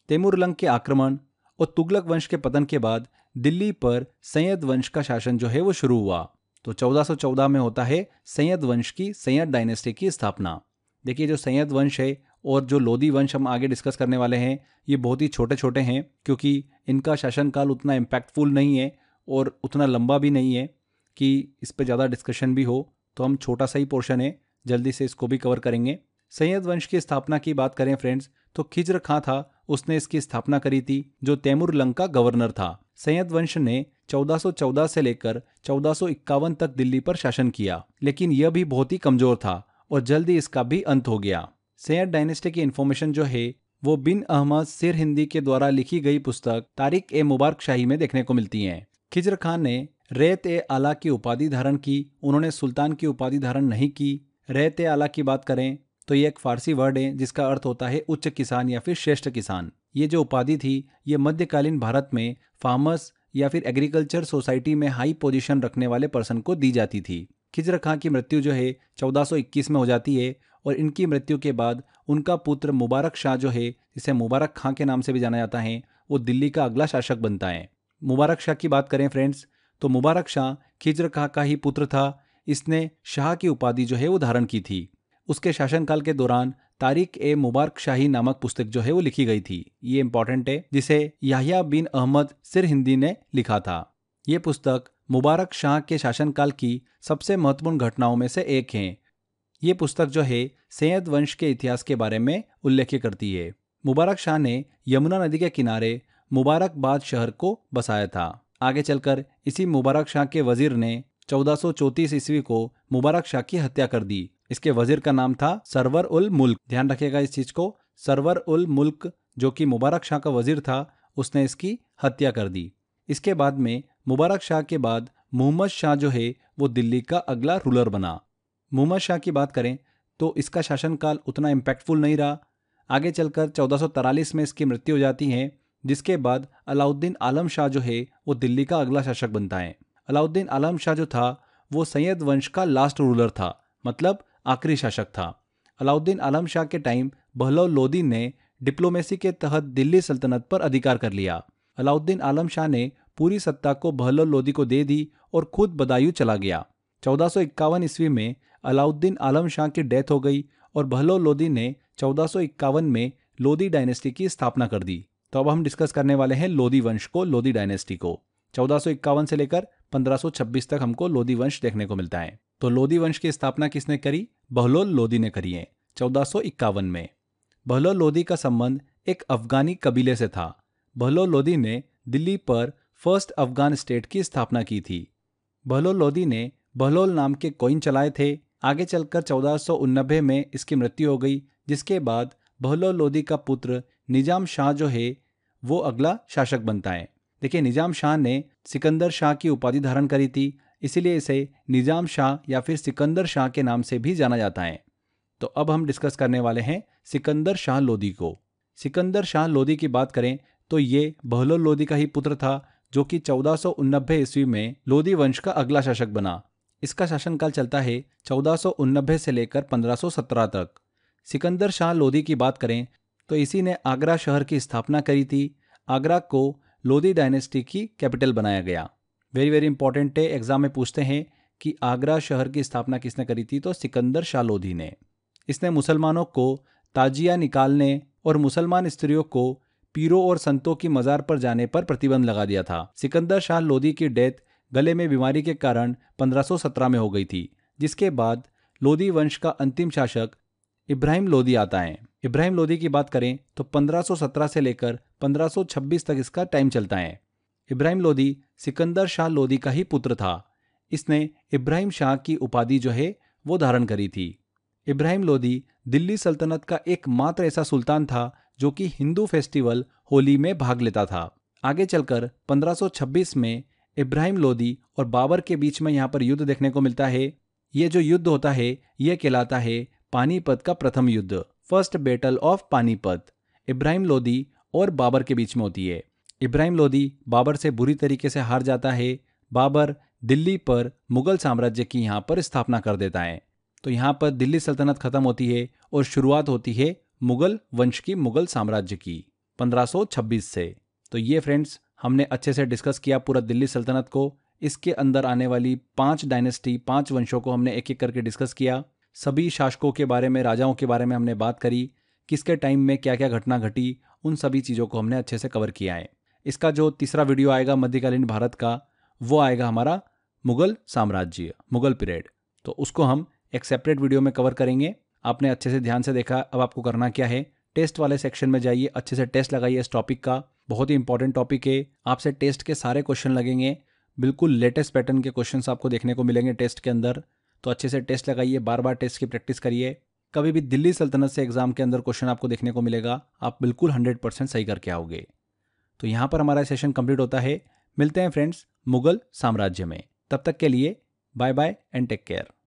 तैमूरलंग के आक्रमण और तुगलक वंश के पतन के बाद दिल्ली पर सैयद वंश का शासन जो है वो शुरू हुआ। तो 1414 में होता है सैयद वंश की, सैयद डायनेस्टी की स्थापना। देखिए, जो सैयद वंश है और जो लोदी वंश हम आगे डिस्कस करने वाले हैं, ये बहुत ही छोटे छोटे हैं, क्योंकि इनका शासनकाल उतना इम्पैक्टफुल नहीं है और उतना लंबा भी नहीं है कि इस पर ज़्यादा डिस्कशन भी हो। तो हम छोटा सा ही पोर्शन है, जल्दी से इसको भी कवर करेंगे। सैयद वंश की स्थापना की बात करें फ्रेंड्स, तो खिज्र खां था, उसने इसकी स्थापना करी थी, जो तैमूरलंग का गवर्नर था। सैयद वंश ने 1414 से लेकर 1451 तक दिल्ली पर शासन किया, लेकिन यह भी बहुत ही कमजोर था और जल्दी इसका भी अंत हो गया। सैयद डायनेस्टी की इन्फॉर्मेशन जो है वो बिन अहमद सिरहिंदी के द्वारा लिखी गई पुस्तक तारिक ए मुबारक शाही में देखने को मिलती हैं। खिज्र खान ने रैत ए आला की उपाधि धारण की, उन्होंने सुल्तान की उपाधि धारण नहीं की। रैत ए आला की बात करें तो ये एक फारसी वर्ड है जिसका अर्थ होता है उच्च किसान या फिर श्रेष्ठ किसान। ये जो उपाधि थी ये मध्यकालीन भारत में फार्मर्स या फिर एग्रीकल्चर सोसाइटी में हाई पोजीशन रखने वाले पर्सन को दी जाती थी। खिज्र खां की मृत्यु जो है 1421 में हो जाती है और इनकी मृत्यु के बाद उनका पुत्र मुबारक शाह जो है, जिसे मुबारक खां के नाम से भी जाना जाता है, वो दिल्ली का अगला शासक बनता है। मुबारक शाह की बात करें फ्रेंड्स, तो मुबारक शाह खिज्र खां का ही पुत्र था। इसने शाह की उपाधि जो है वो धारण की थी। उसके शासनकाल के दौरान तारिक ए मुबारक शाही नामक पुस्तक जो है वो लिखी गई थी। ये इंपॉर्टेंट है, जिसे याहिया बिन अहमद सिरहिंदी ने लिखा था। ये पुस्तक मुबारक शाह के शासनकाल की सबसे महत्वपूर्ण घटनाओं में से एक है। ये पुस्तक जो है सैयद वंश के इतिहास के बारे में उल्लेख करती है। मुबारक शाह ने यमुना नदी के किनारे मुबारकबाद शहर को बसाया था। आगे चलकर इसी मुबारक शाह के वजीर ने 1434 ईस्वी को मुबारक शाह की हत्या कर दी। इसके वजीर का नाम था सरवर उल मुल्क। ध्यान रखिएगा इस चीज को, सरवर उल मुल्क जो कि मुबारक शाह का वजीर था, उसने इसकी हत्या कर दी। इसके बाद में मुबारक शाह के बाद मोहम्मद शाह जो है वो दिल्ली का अगला रूलर बना। मोहम्मद शाह की बात करें तो इसका शासनकाल उतना इम्पैक्टफुल नहीं रहा। आगे चलकर 1443 में इसकी मृत्यु हो जाती है, जिसके बाद अलाउद्दीन आलम शाह जो है वो दिल्ली का अगला शासक बनता है। अलाउद्दीन आलम शाह जो था वो सैयद वंश का लास्ट रूलर था, मतलब आखिरी शासक था। अलाउद्दीन आलम शाह के टाइम बहलोल लोदी ने डिप्लोमेसी के तहत दिल्ली सल्तनत पर अधिकार कर लिया। अलाउद्दीन आलम शाह ने पूरी सत्ता को बहलोल लोदी को दे दी और खुद बदायूं चला गया। 1451 ईस्वी में अलाउद्दीन आलम शाह की डेथ हो गई और बहलोल लोदी ने 1451 में लोदी डायनेस्टी की स्थापना कर दी। तो अब हम डिस्कस करने वाले हैं लोदी वंश को, लोदी डायनेस्टी को। 1451 से लेकर 1526 तक हमको लोदी वंश देखने को मिलता है। तो लोदी वंश की स्थापना किसने करी? बहलोल लोदी ने करी है 1451 में। बहलोल लोदी का संबंध एक अफगानी कबीले से था। बहलोल लोदी ने दिल्ली पर फर्स्ट अफगान स्टेट की स्थापना की थी। बहलोल लोदी ने बहलोल नाम के कॉइन चलाए थे। आगे चलकर 1489 में इसकी मृत्यु हो गई, जिसके बाद बहलोल लोदी का पुत्र निजाम शाह जो है वो अगला शासक बनता है। देखिए, निजाम शाह ने सिकंदर शाह की उपाधि धारण करी थी, इसीलिए इसे निजाम शाह या फिर सिकंदर शाह के नाम से भी जाना जाता है। तो अब हम डिस्कस करने वाले हैं सिकंदर शाह लोदी को। सिकंदर शाह लोदी की बात करें तो ये बहलोल लोदी का ही पुत्र था, जो कि 1489 ईस्वी में लोदी वंश का अगला शासक बना। इसका शासनकाल चलता है 1489 से लेकर 1517 तक। सिकंदर शाह लोदी की बात करें तो इसी ने आगरा शहर की स्थापना करी थी। आगरा को लोदी डायनेस्टी की कैपिटल बनाया गया। वेरी वेरी इंपॉर्टेंट है, एग्जाम में पूछते हैं कि आगरा शहर की स्थापना किसने करी थी, तो सिकंदर शाह लोदी ने। इसने मुसलमानों को ताजिया निकालने और मुसलमान स्त्रियों को पीरों और संतों की मजार पर जाने पर प्रतिबंध लगा दिया था। सिकंदर शाह लोदी की डेथ गले में बीमारी के कारण 1517 में हो गई थी, जिसके बाद लोदी वंश का अंतिम शासक इब्राहिम लोदी आता है। इब्राहिम लोदी की बात करें तो 1517 से लेकर 1526 तक इसका टाइम चलता है। इब्राहिम लोदी सिकंदर शाह लोदी का ही पुत्र था। इसने इब्राहिम शाह की उपाधि जो है वो धारण करी थी। इब्राहिम लोदी दिल्ली सल्तनत का एकमात्र ऐसा सुल्तान था जो कि हिंदू फेस्टिवल होली में भाग लेता था। आगे चलकर 1526 में इब्राहिम लोदी और बाबर के बीच में यहाँ पर युद्ध देखने को मिलता है। ये जो युद्ध होता है ये कहलाता है पानीपत का प्रथम युद्ध, first battle of Panipat. Ibrahim Lodi और बाबर के बीच में होती है। इब्राहिम लोदी बाबर से बुरी तरीके से हार जाता है। बाबर दिल्ली पर मुगल साम्राज्य की यहाँ पर स्थापना कर देता है। तो यहाँ पर दिल्ली सल्तनत खत्म होती है और शुरुआत होती है मुगल वंश की, मुगल साम्राज्य की। 1526 से। तो ये फ्रेंड्स हमने अच्छे से डिस्कस किया पूरा दिल्ली सल्तनत को। इसके अंदर आने वाली 5 डायनेस्टी, 5 वंशों को हमने एक एक करके डिस्कस किया। सभी शासकों के बारे में, राजाओं के बारे में हमने बात करी, किसके टाइम में क्या क्या घटना घटी, उन सभी चीज़ों को हमने अच्छे से कवर किया है। इसका जो तीसरा वीडियो आएगा मध्यकालीन भारत का, वो आएगा हमारा मुगल साम्राज्य, मुगल पीरियड। तो उसको हम एक सेपरेट वीडियो में कवर करेंगे। आपने अच्छे से ध्यान से देखा। अब आपको करना क्या है, टेस्ट वाले सेक्शन में जाइए, अच्छे से टेस्ट लगाइए इस टॉपिक का। बहुत ही इंपॉर्टेंट टॉपिक है। आपसे टेस्ट के सारे क्वेश्चन लगेंगे, बिल्कुल लेटेस्ट पैटर्न के क्वेश्चंस आपको देखने को मिलेंगे टेस्ट के अंदर। तो अच्छे से टेस्ट लगाइए, बार बार टेस्ट की प्रैक्टिस करिए। कभी भी दिल्ली सल्तनत से एग्जाम के अंदर क्वेश्चन आपको देखने को मिलेगा, आप बिल्कुल 100% सही करके आओगे। तो यहाँ पर हमारा सेशन कंप्लीट होता है। मिलते हैं फ्रेंड्स मुगल साम्राज्य में। तब तक के लिए bye bye and take care.